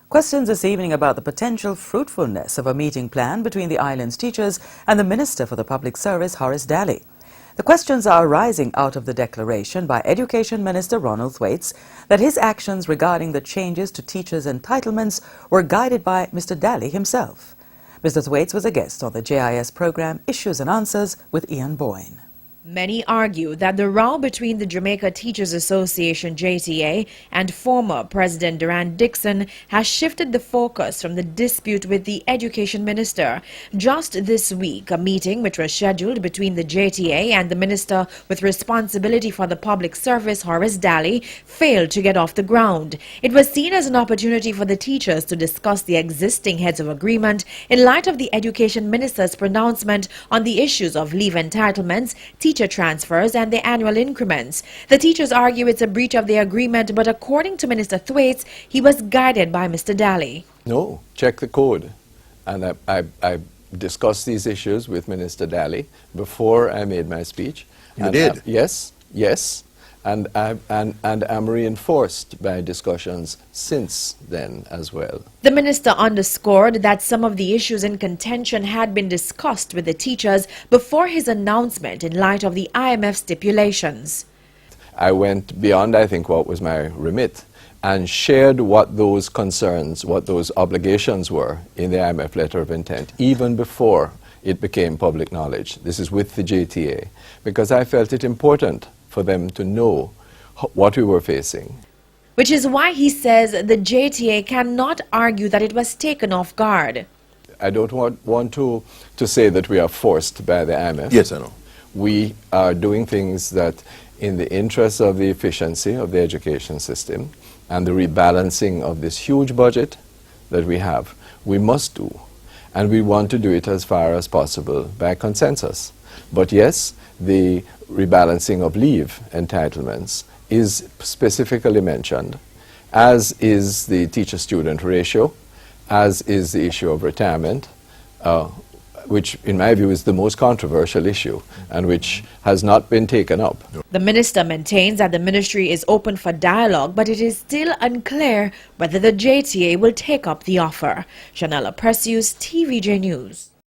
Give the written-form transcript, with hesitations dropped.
Questions this evening about the potential fruitfulness of a meeting plan between the island's teachers and the Minister for the Public Service, Horace DALLEY. The questions are arising out of the declaration by Education Minister Ronald Thwaites that his actions regarding the changes to teachers' entitlements were guided by Mr. DALLEY himself. Mr. Thwaites was a guest on the JIS program Issues and Answers with Ian Boyne. Many argue that the row between the Jamaica Teachers Association JTA and former President Durand Dixon has shifted the focus from the dispute with the Education Minister. Just this week, a meeting which was scheduled between the JTA and the Minister with responsibility for the public service, Horace DALLEY, failed to get off the ground. It was seen as an opportunity for the teachers to discuss the existing heads of agreement in light of the Education Minister's pronouncement on the issues of leave entitlements, teacher transfers and the annual increments. The teachers argue it's a breach of the agreement, but according to Minister Thwaites, he was guided by Mr. DALLEY. No, check the code. And I discussed these issues with Minister DALLEY before I made my speech. You did? Yes. And I'm reinforced by discussions since then as well. The minister underscored that some of the issues in contention had been discussed with the teachers before his announcement in light of the IMF stipulations. I went beyond, I think, what was my remit and shared what those concerns, what those obligations were in the IMF letter of intent, even before it became public knowledge. This is with the JTA, because I felt it important for them to know what we were facing. Which is why he says the JTA cannot argue that it was taken off guard. I don't want to say that we are forced by the IMF. Yes, I know. We are doing things that in the interest of the efficiency of the education system and the rebalancing of this huge budget that we have, we must do. And we want to do it as far as possible by consensus. But yes, the rebalancing of leave entitlements is specifically mentioned, as is the teacher-student ratio, as is the issue of retirement, which in my view is the most controversial issue and which has not been taken up. The minister maintains that the ministry is open for dialogue, but it is still unclear whether the JTA will take up the offer. Janella Precious, TVJ News.